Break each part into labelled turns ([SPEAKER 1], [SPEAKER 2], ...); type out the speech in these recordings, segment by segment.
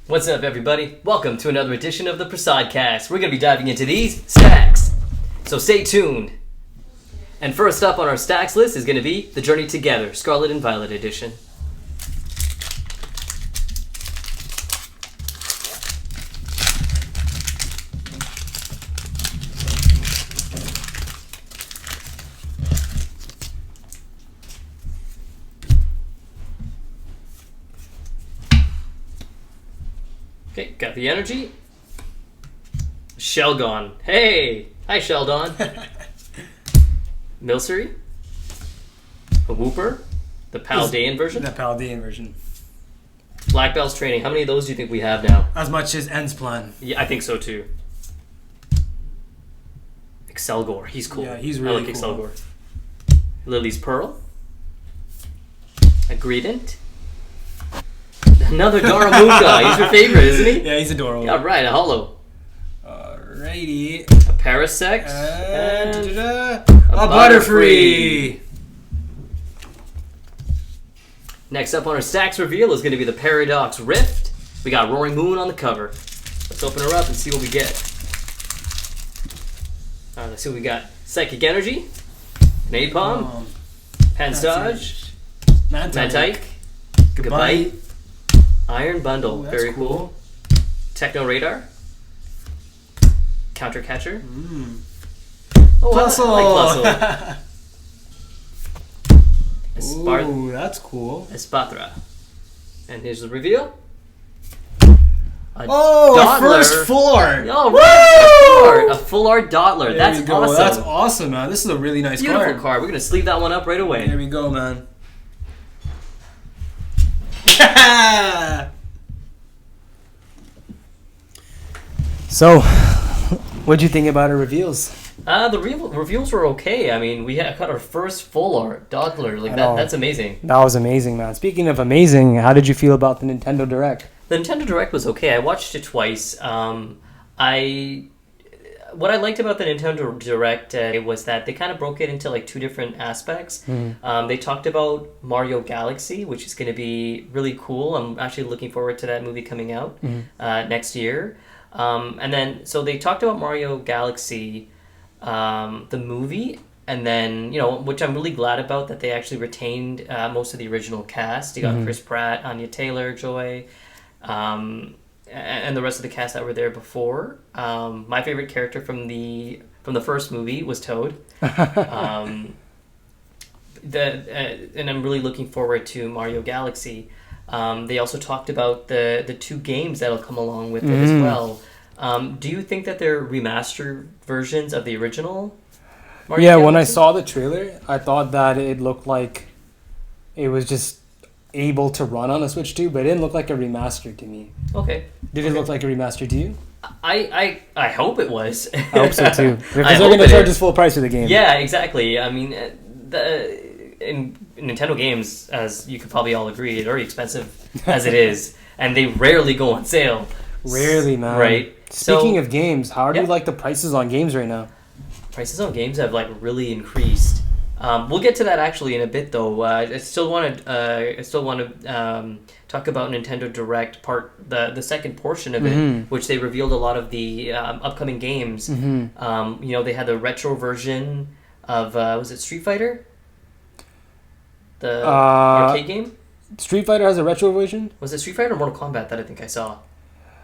[SPEAKER 1] What's up, everybody? Welcome to another edition of the PRASODCAST. We're going to be diving into these stacks, so stay tuned. And first up on our stacks list is going to be The Journey Together, Scarlet and Violet Edition. Okay, got the energy. Shelgon. Hey! Hi, Sheldon. Milcery. A Wooper. The Paldean version.
[SPEAKER 2] The Paldean version.
[SPEAKER 1] Black Bells Training. How many of those do you think we have now?
[SPEAKER 2] As much as End's plan.
[SPEAKER 1] Yeah, I think so too. Excelgor. He's cool.
[SPEAKER 2] Yeah, he's really
[SPEAKER 1] cool.
[SPEAKER 2] cool.
[SPEAKER 1] Excelgor. Lily's Pearl. A Greedent. Another Daramuka. He's your favorite, isn't he?
[SPEAKER 2] Yeah, he's adorable.
[SPEAKER 1] Yeah, right. A Holo.
[SPEAKER 2] Alrighty.
[SPEAKER 1] A Parasect. And
[SPEAKER 2] a Butterfree.
[SPEAKER 1] Next up on our stacks reveal is going to be the Paradox Rift. We got Roaring Moon on the cover. Let's open her up and see what we get. Alright, let's see what we got. Psychic Energy. Napalm. Pansage. Mantike. Goodbye. Iron Bundle.
[SPEAKER 2] Ooh,
[SPEAKER 1] Very cool. Techno Radar. Counter Catcher. Oh, I like Plusle.
[SPEAKER 2] Ooh, that's cool.
[SPEAKER 1] Espatra. And here's the reveal.
[SPEAKER 2] A first full art.
[SPEAKER 1] Oh, right. A full art Dottler.
[SPEAKER 2] There
[SPEAKER 1] That's
[SPEAKER 2] we go.
[SPEAKER 1] awesome.
[SPEAKER 2] That's awesome, man. This is a really nice
[SPEAKER 1] Beautiful
[SPEAKER 2] card.
[SPEAKER 1] card. We're going to sleeve that one up right away.
[SPEAKER 2] There we go, man. So, what'd you think about our reveals?
[SPEAKER 1] The reveals were okay. I mean, we got our first full art Dottler. Like that's amazing.
[SPEAKER 2] That was amazing, man. Speaking of amazing, how did you feel about the Nintendo Direct?
[SPEAKER 1] The Nintendo Direct was okay. I watched it twice. What I liked about the Nintendo Direct was that they kind of broke it into like two different aspects. They talked about Mario Galaxy, which is going to be really cool. I'm actually looking forward to that movie coming out next year. And then, so they talked about Mario Galaxy, the movie, and then, which I'm really glad about, that they actually retained most of the original cast. You got Chris Pratt, Anya Taylor-Joy, and the rest of the cast that were there before. My favorite character from the first movie was Toad. And I'm really looking forward to Mario Galaxy. They also talked about the two games that'll come along with it as well. Do you think that they're remastered versions of the original Mario Galaxy?
[SPEAKER 2] When I saw the trailer, I thought that it looked like it was just able to run on a Switch 2, but it didn't look like a remaster to me.
[SPEAKER 1] Okay.
[SPEAKER 2] Did it look like a remaster to you?
[SPEAKER 1] I hope it was.
[SPEAKER 2] I hope so too. Because they're going to charge us full price for the game.
[SPEAKER 1] Yeah, exactly. I mean, in Nintendo games, as you could probably all agree, it's very expensive as it is, and they rarely go on sale.
[SPEAKER 2] Rarely, man.
[SPEAKER 1] Right.
[SPEAKER 2] Speaking of games, how do you like the prices on games right now?
[SPEAKER 1] Prices on games have really increased. We'll get to that actually in a bit, though. I still want to talk about Nintendo Direct the second portion of it, which they revealed a lot of the upcoming games. They had the retro version of was it Street Fighter? The arcade game?
[SPEAKER 2] Street Fighter has a retro version?
[SPEAKER 1] Was it Street Fighter or Mortal Kombat that I think I saw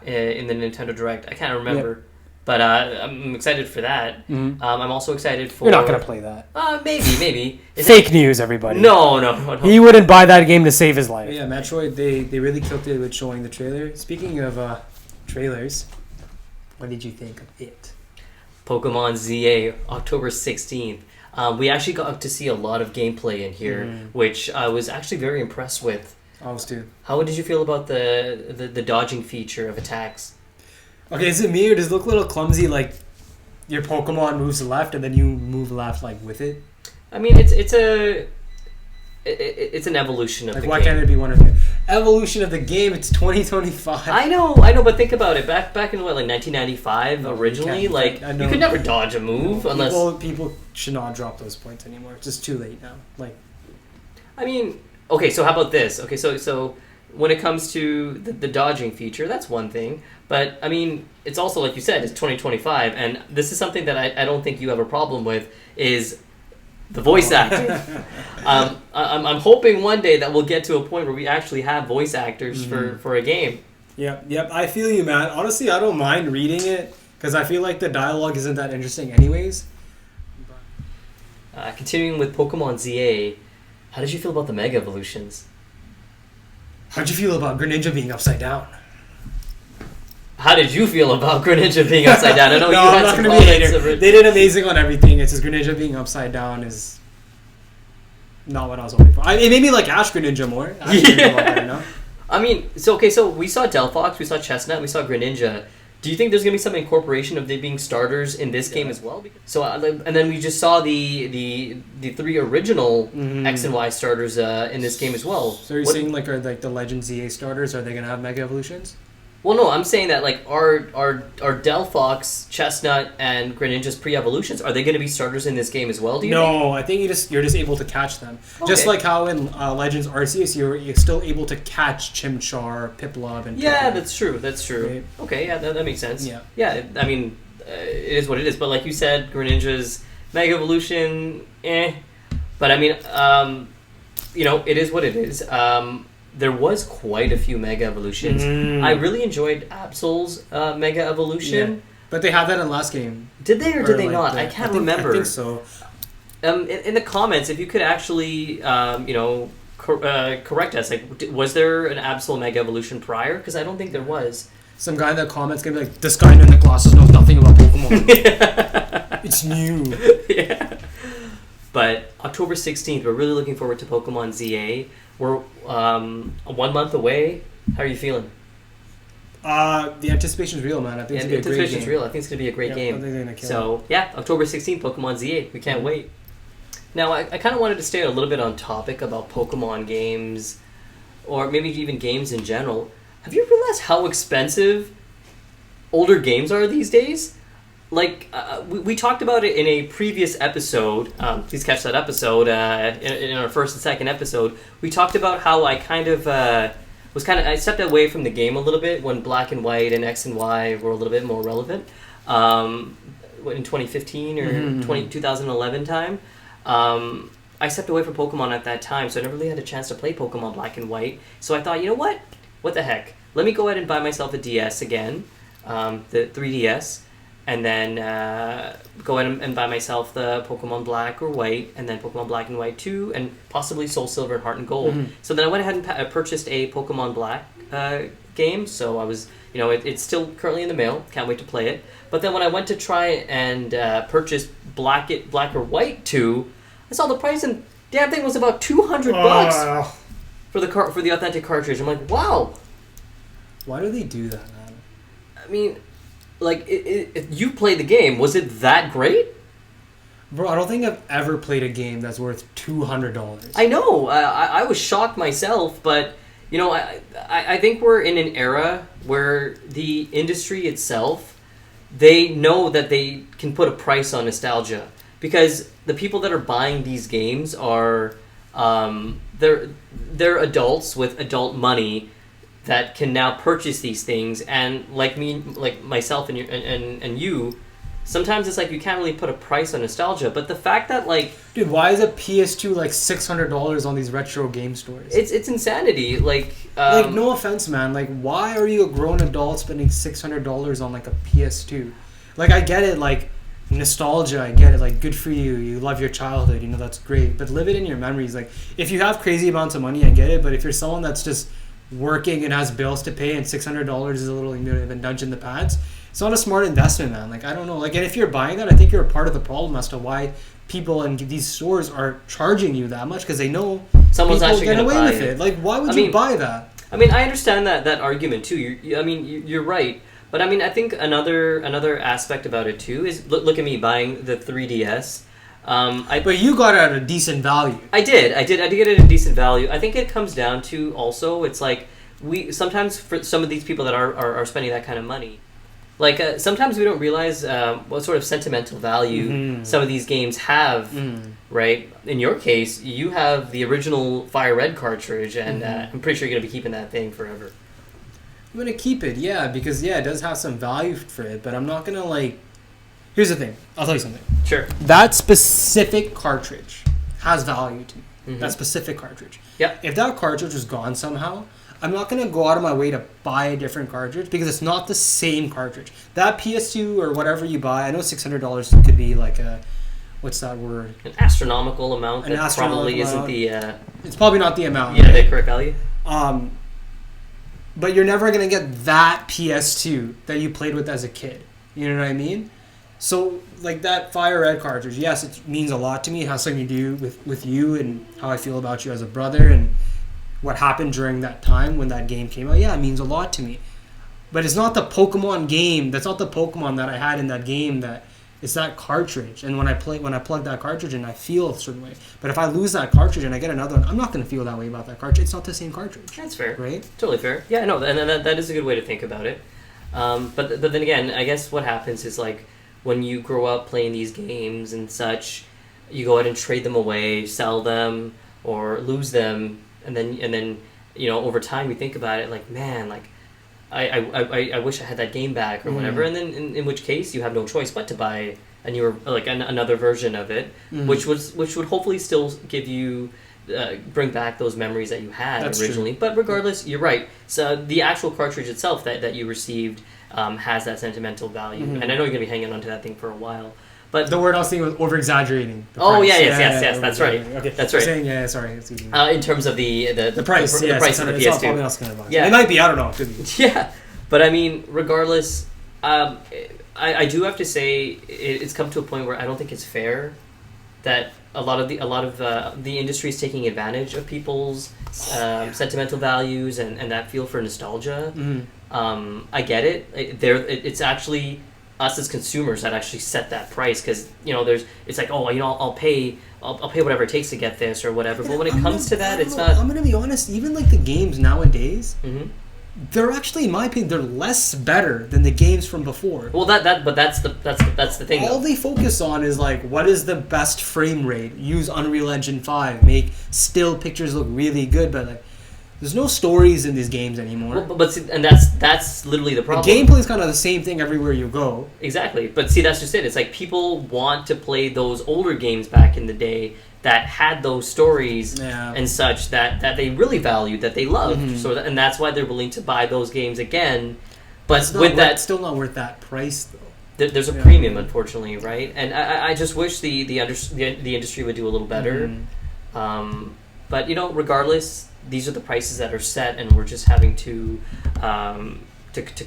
[SPEAKER 1] in the Nintendo Direct? I can't remember. Yep. But I'm excited for that. I'm also excited for...
[SPEAKER 2] You're not going to play that.
[SPEAKER 1] Maybe.
[SPEAKER 2] Fake news, everybody.
[SPEAKER 1] No.
[SPEAKER 2] He wouldn't buy that game to save his life. Yeah, Metroid, they really killed it with showing the trailer. Speaking of trailers, what did you think of it?
[SPEAKER 1] Pokemon ZA, October 16th. We actually got to see a lot of gameplay in here, which I was actually very impressed with.
[SPEAKER 2] I was too.
[SPEAKER 1] How did you feel about the dodging feature of attacks?
[SPEAKER 2] Okay, is it me or does it look a little clumsy, like your Pokemon moves left and then you move left with it?
[SPEAKER 1] I mean, it's an evolution of the game.
[SPEAKER 2] Why can't it be one of them? Evolution of the game, it's 2025.
[SPEAKER 1] I know, but think about it. Back in 1995 originally, you could never dodge a move unless...
[SPEAKER 2] People should not drop those points anymore. It's just too late now.
[SPEAKER 1] I mean, okay, so how about this? Okay, so when it comes to the dodging feature, that's one thing. But, I mean, it's also, like you said, it's 2025, and this is something that I don't think you have a problem with, is the voice acting. I'm hoping one day that we'll get to a point where we actually have voice actors for a game.
[SPEAKER 2] Yep, I feel you, man. Honestly, I don't mind reading it, because I feel like the dialogue isn't that interesting anyways.
[SPEAKER 1] Continuing with Pokemon ZA, how did you feel about the Mega Evolutions?
[SPEAKER 2] How'd you feel about Greninja being upside down?
[SPEAKER 1] How did you feel about Greninja being upside down? I know
[SPEAKER 2] no,
[SPEAKER 1] you
[SPEAKER 2] I'm
[SPEAKER 1] had
[SPEAKER 2] not
[SPEAKER 1] some
[SPEAKER 2] gonna be
[SPEAKER 1] comments.
[SPEAKER 2] hater. They did amazing on everything. It's just Greninja being upside down is not what I was hoping for. It made me like Ash Greninja more.
[SPEAKER 1] I mean, so we saw Delphox, we saw Chestnut, we saw Greninja. Do you think there's going to be some incorporation of them being starters in this game as well? So, and then we just saw the 3 original X and Y starters in this game as well.
[SPEAKER 2] So you're saying like the Legend ZA starters, are they going to have Mega Evolutions?
[SPEAKER 1] Well, no, I'm saying that like our Delphox, Chestnut, and Greninja's pre-evolutions, are they going to be starters in this game as well? Do you think?
[SPEAKER 2] No, I think you're just able to catch them. Okay. Just like how in Legends Arceus you're still able to catch Chimchar, Piplup, and
[SPEAKER 1] yeah, that's true. Right. Okay, yeah, that makes sense. Yeah. I mean, it is what it is. But like you said, Greninja's Mega Evolution, But I mean, it is what it is. There was quite a few Mega Evolutions. I really enjoyed Absol's Mega Evolution.
[SPEAKER 2] Yeah. But they had that in last game.
[SPEAKER 1] Did they or did they not? I can't remember.
[SPEAKER 2] I think so.
[SPEAKER 1] In the comments, if you could actually, correct us, like, was there an Absol Mega Evolution prior? Because I don't think there was.
[SPEAKER 2] Some guy in the comments gonna be like, this guy in the glasses knows nothing about Pokemon. It's new.
[SPEAKER 1] Yeah. But October 16th, we're really looking forward to Pokemon ZA. We're 1 month away. How are you feeling?
[SPEAKER 2] The anticipation's real, man. I think it's gonna be a great game. The anticipation's real.
[SPEAKER 1] I think it's gonna be a great game.
[SPEAKER 2] I think they're gonna kill
[SPEAKER 1] so
[SPEAKER 2] it.
[SPEAKER 1] Yeah, October 16th, Pokemon ZA. We can't wait. Now, I kind of wanted to stay a little bit on topic about Pokemon games, or maybe even games in general. Have you realized how expensive older games are these days? Like, we talked about it in a previous episode. Please catch that episode in our first and second episode. We talked about how I I stepped away from the game a little bit when Black and White and X and Y were a little bit more relevant. In 2015 or 2011 time. I stepped away from Pokemon at that time, so I never really had a chance to play Pokemon Black and White. So I thought, you know what? What the heck? Let me go ahead and buy myself a DS again, the 3DS. And then go in and buy myself the Pokemon Black or White, and then Pokemon Black and White 2, and possibly Soul Silver and Heart and Gold. So then I went ahead and purchased a Pokemon Black game. So I was, it's still currently in the mail. Can't wait to play it. But then when I went to try and purchase Black or White 2, I saw the price, and damn thing was about $200 for the authentic cartridge. I'm like, wow.
[SPEAKER 2] Why do they do that, man?
[SPEAKER 1] I mean, like, you played the game. Was it that great?
[SPEAKER 2] Bro, I don't think I've ever played a game that's worth $200.
[SPEAKER 1] I know. I was shocked myself, but, I think we're in an era where the industry itself, they know that they can put a price on nostalgia. Because the people that are buying these games are, they're adults with adult money that can now purchase these things, and like myself and you, sometimes it's like you can't really put a price on nostalgia. But the fact that
[SPEAKER 2] dude, why is a PS2 like $600 on these retro game stores?
[SPEAKER 1] It's insanity.
[SPEAKER 2] No offense, man. Like, why are you a grown adult spending $600 on like a PS2? Like, I get it, like nostalgia. I get it. Like, good for you. You love your childhood. That's great. But live it in your memories. Like, if you have crazy amounts of money, I get it. But if you're someone that's just working and has bills to pay, and $600 is a little bit of a nudge in the pants, it's not a smart investment, man. Like, I don't know. Like, and if you're buying that, I think you're a part of the problem as to why people in these stores are charging you that much, because they know
[SPEAKER 1] someone's actually going to buy
[SPEAKER 2] with it. Like, why would you buy that?
[SPEAKER 1] I mean, I understand that argument too. You're right. But I mean, I think another aspect about it too is look at me buying the 3DS.
[SPEAKER 2] But you got it at a decent value.
[SPEAKER 1] I did get it at a decent value. I think it comes down to also, it's like, we sometimes, for some of these people that are spending that kind of money, Like sometimes we don't realize what sort of sentimental value some of these games have, right? In your case, you have the original Fire Red cartridge, and I'm pretty sure you're gonna be keeping that thing forever.
[SPEAKER 2] I'm gonna keep it, yeah, because it does have some value for it, but I'm not gonna like. Here's the thing. I'll tell you something.
[SPEAKER 1] Sure.
[SPEAKER 2] That specific cartridge has value to me. That specific cartridge.
[SPEAKER 1] Yeah.
[SPEAKER 2] If that cartridge was gone somehow, I'm not going to go out of my way to buy a different cartridge because it's not the same cartridge. That PS2 or whatever you buy, I know $600 could be like a, what's that word?
[SPEAKER 1] An astronomical amount that probably isn't the...
[SPEAKER 2] it's probably not the amount.
[SPEAKER 1] Yeah, the correct value.
[SPEAKER 2] But you're never going to get that PS2 that you played with as a kid. You know what I mean? So, like that Fire Red cartridge, yes, it means a lot to me. It has something to do with you and how I feel about you as a brother and what happened during that time when that game came out. Yeah, it means a lot to me. But it's not the Pokemon game. That's not the Pokemon that I had in that game. It's that cartridge. And when I plug that cartridge in, I feel a certain way. But if I lose that cartridge and I get another one, I'm not going to feel that way about that cartridge. It's not the same cartridge.
[SPEAKER 1] That's fair.
[SPEAKER 2] Right?
[SPEAKER 1] Totally fair. Yeah, no, and that is a good way to think about it. But then again, I guess what happens is like when you grow up playing these games and such, you go out and trade them away, sell them, or lose them. And then over time we think about it like, man, like I wish I had that game back or whatever. And then in which case you have no choice but to buy a newer, like another version of it, which would hopefully still give you bring back those memories that you had originally. True. But regardless, you're right. So the actual cartridge itself that you received has that sentimental value, and I know you're gonna be hanging on to that thing for a while. But
[SPEAKER 2] the word I was thinking was over-exaggerating.
[SPEAKER 1] Oh, yes, that's right.
[SPEAKER 2] Okay,
[SPEAKER 1] that's right.
[SPEAKER 2] Saying, sorry.
[SPEAKER 1] In terms of the price, the price of the PS2.
[SPEAKER 2] Probably not gonna buy. Yeah, it might be. I don't know. It could be.
[SPEAKER 1] Yeah, but I mean, regardless, I do have to say it's come to a point where I don't think it's fair that a lot of the industry is taking advantage of people's sentimental values and that feel for nostalgia. I get it. It's actually us as consumers that actually set that price because it's like, oh, I'll pay whatever it takes to get this or whatever. But when it comes to that, it's not.
[SPEAKER 2] I'm gonna be honest. Even like the games nowadays, they're actually, in my opinion, they're less better than the games from before.
[SPEAKER 1] Well, but that's the thing.
[SPEAKER 2] All they focus on is like, what is the best frame rate? Use Unreal Engine 5, make still pictures look really good, but like. There's no stories in these games anymore.
[SPEAKER 1] Well, but see, and that's literally the problem.
[SPEAKER 2] The gameplay is kind of the same thing everywhere you go.
[SPEAKER 1] Exactly, but see, that's just it. It's like people want to play those older games back in the day that had those stories and such that they really valued, that they loved. So and that's why they're willing to buy those games again. But it's still not worth that price though. There's a premium, unfortunately, right? And I just wish the industry would do a little better. But regardless. These are the prices that are set, and we're just having to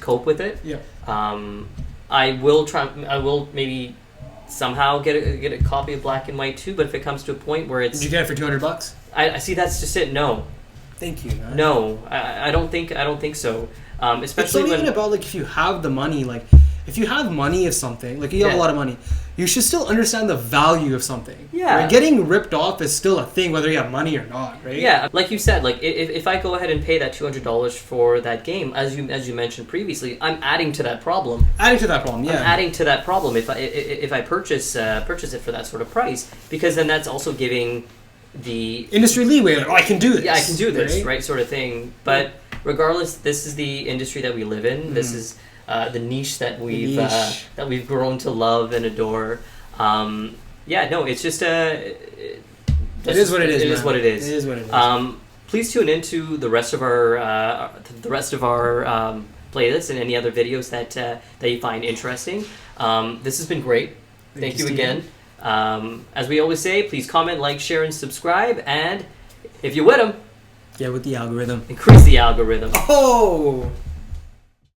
[SPEAKER 1] cope with it.
[SPEAKER 2] Yeah.
[SPEAKER 1] I will maybe somehow get a copy of Black and White too. But if it comes to a point where it's,
[SPEAKER 2] did you get it for $200?
[SPEAKER 1] I see. That's just it. No.
[SPEAKER 2] Thank you. Man.
[SPEAKER 1] No, I don't think so. Especially
[SPEAKER 2] it's not even about like if you have the money, like. If you have money of something, like you have a lot of money, you should still understand the value of something.
[SPEAKER 1] Yeah.
[SPEAKER 2] Right? Getting ripped off is still a thing, whether you have money or not, right?
[SPEAKER 1] Yeah, like you said, like if I go ahead and pay that $200 for that game, as you mentioned previously, I'm adding to that problem.
[SPEAKER 2] Adding to that problem, yeah.
[SPEAKER 1] I'm adding to that problem if I purchase it for that sort of price, because then that's also giving the
[SPEAKER 2] industry leeway. Like, I can do this.
[SPEAKER 1] Yeah, I can do this, right? Sort of thing. But regardless, this is the industry that we live in. This is the niche that we've grown to love and adore. It's just
[SPEAKER 2] it is what it is.
[SPEAKER 1] It is what it is.
[SPEAKER 2] It is what it is.
[SPEAKER 1] Please tune into the rest of our playlist and any other videos that you find interesting. This has been great. Thank you again. As we always say, please comment, like, share, and subscribe. And if you're with them,
[SPEAKER 2] get with the algorithm.
[SPEAKER 1] Increase the algorithm.
[SPEAKER 2] Oh.